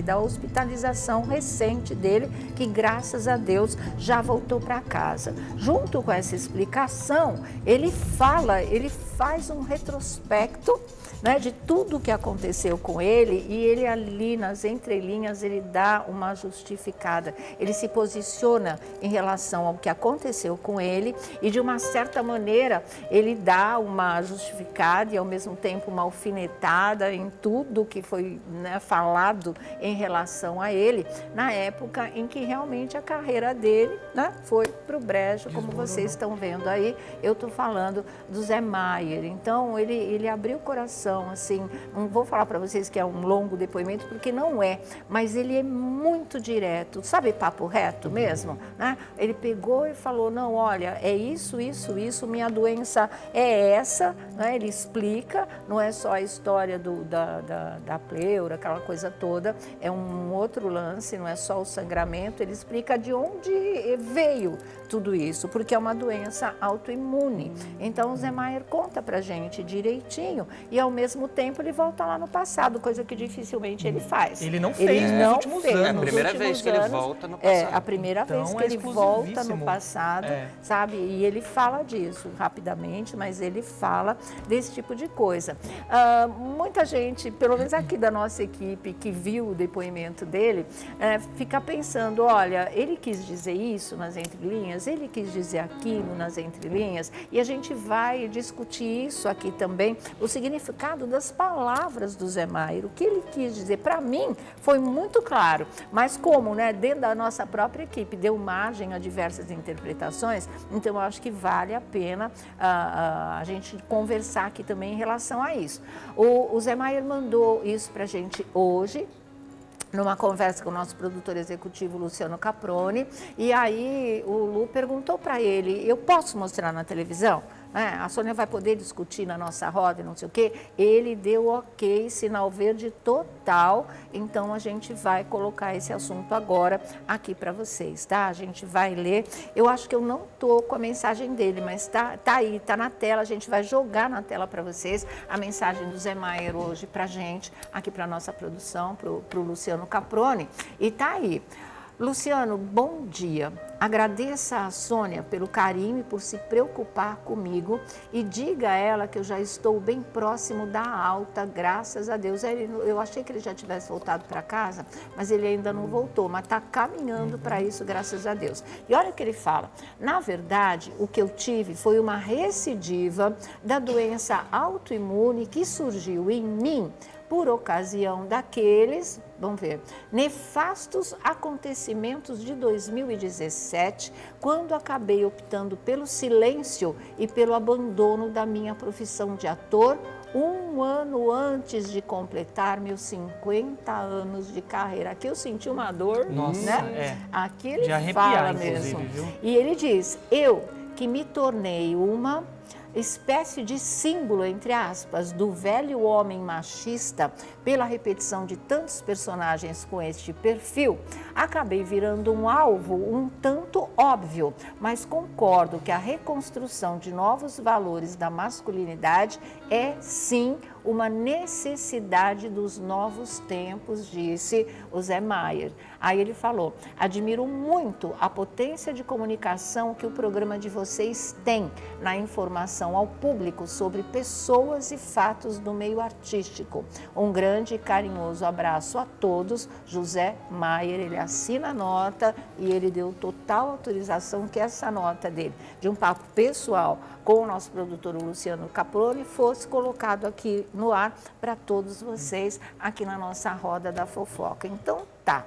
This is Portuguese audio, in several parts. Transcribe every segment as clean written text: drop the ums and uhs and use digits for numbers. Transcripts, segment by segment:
da hospitalização recente dele, que graças a Deus já voltou para casa. Junto com essa explicação, ele faz um retrospecto, né, de tudo que aconteceu com ele, e ele ali nas entrelinhas ele dá uma justificada, ele se posiciona em relação ao que aconteceu com ele e de uma certa maneira ele dá uma justificada e ao mesmo tempo uma alfinetada em tudo que foi, né, falado em relação a ele, na época em que realmente a carreira dele, né, foi para o brejo, como vocês estão vendo aí. Eu estou falando do Zé Maier. Então ele abriu o coração, assim, não vou falar para vocês que é um longo depoimento, porque não é, mas ele é muito direto, sabe, papo reto mesmo, né? Ele pegou e falou, não, olha, é isso, minha doença é essa, né? Ele explica, não é só a história da pleura, aquela coisa toda, é um outro lance, não é só o sangramento, ele explica de onde veio tudo isso, porque é uma doença autoimune. Então o Zé Maier conta pra gente direitinho e ao mesmo tempo ele volta lá no passado, coisa que dificilmente ele faz. Ele não fez nos últimos anos. É a primeira vez que ele volta no passado. É a primeira vez que ele volta no passado, sabe? E ele fala disso rapidamente, mas ele fala desse tipo de coisa. Muita gente, pelo menos aqui da nossa equipe, que viu o depoimento dele, fica pensando, olha, ele quis dizer isso nas entrelinhas, ele quis dizer aquilo nas entrelinhas, e a gente vai discutir isso aqui também, o significado das palavras do Zé Maier, o que ele quis dizer. Para mim, foi muito claro, mas como, né, dentro da nossa própria equipe deu margem a diversas interpretações, então eu acho que vale a pena a gente conversar aqui também em relação a isso. O Zé Maier mandou isso para a gente hoje, numa conversa com o nosso produtor executivo, Luciano Caproni, e aí o Lu perguntou para ele, eu posso mostrar na televisão? A Sônia vai poder discutir na nossa roda e não sei o quê. Ele deu ok, sinal verde total, então a gente vai colocar esse assunto agora aqui para vocês, tá? A gente vai ler, eu acho que eu não tô com a mensagem dele, mas tá aí, tá na tela, a gente vai jogar na tela para vocês a mensagem do Zé Maier hoje pra gente, aqui para nossa produção, pro Luciano Caproni, e tá aí. Luciano, bom dia. Agradeça a Sônia pelo carinho e por se preocupar comigo e diga a ela que eu já estou bem próximo da alta, graças a Deus. Eu achei que ele já tivesse voltado para casa, mas ele ainda não voltou, mas está caminhando para isso, graças a Deus. E olha o que ele fala, na verdade, o que eu tive foi uma recidiva da doença autoimune que surgiu em mim por ocasião daqueles, vamos ver, nefastos acontecimentos de 2017, quando acabei optando pelo silêncio e pelo abandono da minha profissão de ator, um ano antes de completar meus 50 anos de carreira. Aqui eu senti uma dor, né? Aqui ele fala mesmo. Viu? E ele diz, eu que me tornei uma espécie de símbolo, entre aspas, do velho homem machista, pela repetição de tantos personagens com este perfil, acabei virando um alvo um tanto óbvio, mas concordo que a reconstrução de novos valores da masculinidade é, sim, uma necessidade dos novos tempos, disse o Zé Maier. Aí ele falou, admiro muito a potência de comunicação que o programa de vocês tem na informação ao público sobre pessoas e fatos do meio artístico. Um grande e carinhoso abraço a todos. José Maier, ele assina a nota e ele deu total autorização que essa nota dele, de um papo pessoal com o nosso produtor Luciano Caproni, fosse colocado aqui no ar para todos vocês aqui na nossa roda da fofoca. Então tá.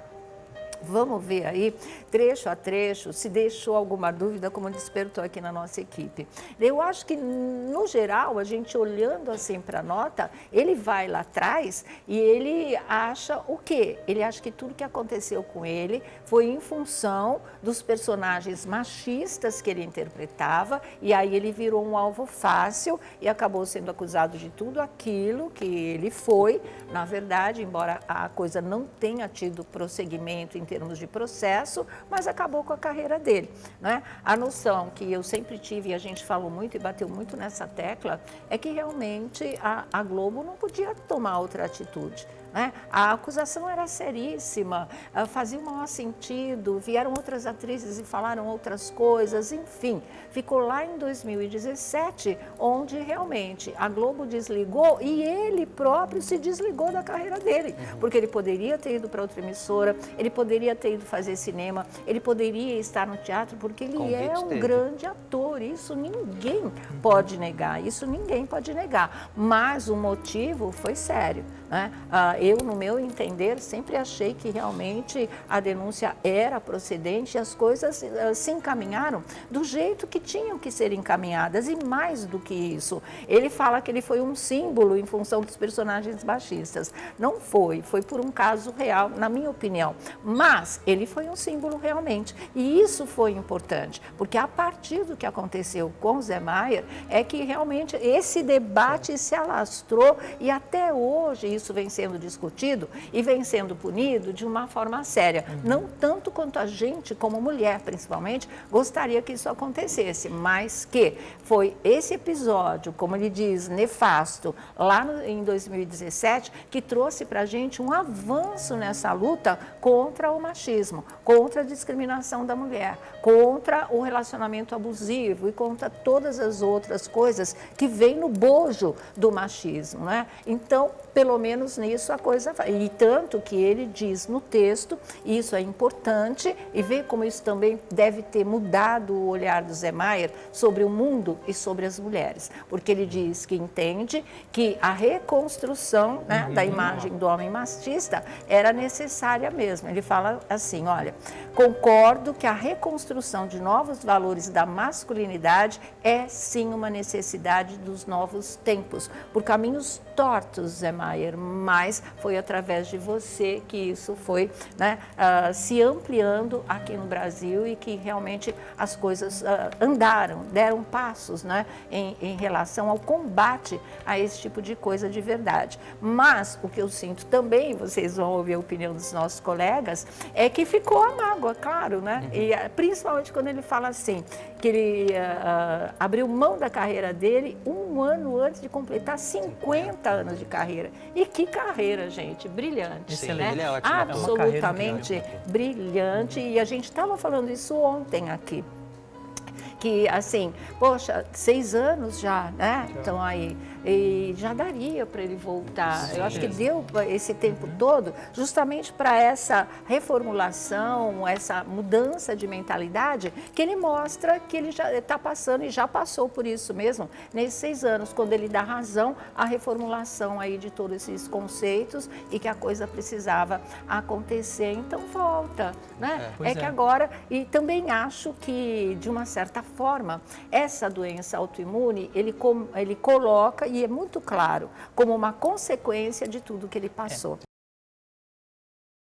Vamos ver aí, trecho a trecho, se deixou alguma dúvida, como despertou aqui na nossa equipe. Eu acho que, no geral, a gente olhando assim para a nota, ele vai lá atrás e ele acha o quê? Ele acha que tudo que aconteceu com ele foi em função dos personagens machistas que ele interpretava, e aí ele virou um alvo fácil e acabou sendo acusado de tudo aquilo que ele foi. Na verdade, embora a coisa não tenha tido prosseguimento em termos de processo, mas acabou com a carreira dele, né? A noção que eu sempre tive, e a gente falou muito e bateu muito nessa tecla, é que realmente a Globo não podia tomar outra atitude, né? A acusação era seríssima, fazia o maior sentido, vieram outras atrizes e falaram outras coisas, enfim. Ficou lá em 2017, onde realmente a Globo desligou e ele próprio se desligou da carreira dele, porque ele poderia ter ido para outra emissora, ele poderia ter ido fazer cinema, ele poderia estar no teatro, porque ele é um grande ator, isso ninguém pode negar, isso ninguém pode negar, mas o motivo foi sério, né? Eu, no meu entender, sempre achei que realmente a denúncia era procedente e as coisas se encaminharam do jeito que tinham que ser encaminhadas, e mais do que isso, ele fala que ele foi um símbolo em função dos personagens machistas. Não foi, foi por um caso real, na minha opinião, mas ele foi um símbolo realmente, e isso foi importante, porque a partir do que aconteceu com o Zé Maier, é que realmente esse debate se alastrou e até hoje isso vem sendo discutido e vem sendo punido de uma forma séria, não tanto quanto a gente, como mulher principalmente, gostaria que isso acontecesse, mas que foi esse episódio, como ele diz, nefasto, lá em 2017, que trouxe para a gente um avanço nessa luta contra o machismo, contra a discriminação da mulher, contra o relacionamento abusivo e contra todas as outras coisas que vêm no bojo do machismo, né? Então, pelo menos nisso a coisa vai. E tanto que ele diz no texto, e isso é importante, e vê como isso também deve ter mudado o olhar do Zé Maier sobre o mundo e sobre as mulheres. Porque ele diz que entende que a reconstrução, né, da imagem do homem machista era necessária mesmo. Ele fala assim, olha, concordo que a reconstrução de novos valores da masculinidade é sim uma necessidade dos novos tempos, por caminhos tortos, Zé Maier, mas foi através de você que isso foi, né, se ampliando aqui no Brasil e que realmente as coisas andaram, deram passos, né, em relação ao combate a esse tipo de coisa de verdade. Mas o que eu sinto também, vocês vão ouvir a opinião dos nossos colegas, é que ficou a mágoa, claro, né? E principalmente quando ele fala assim, que ele abriu mão da carreira dele um ano antes de completar 50 anos de carreira. E que carreira, gente, brilhante. Sim, né? ele é ótimo. Absolutamente brilhante. E a gente estava falando isso ontem aqui. Que, assim, poxa, 6 anos já, né? Então, aí, e já daria para ele voltar. Sim. Eu acho que deu esse tempo todo justamente para essa reformulação, essa mudança de mentalidade, que ele mostra que ele já está passando e já passou por isso mesmo, nesses 6 anos, quando ele dá razão à reformulação aí de todos esses conceitos e que a coisa precisava acontecer. Então, volta, né? É que agora, e também acho que, de uma certa forma, essa doença autoimune, ele coloca, e é muito claro, como uma consequência de tudo que ele passou.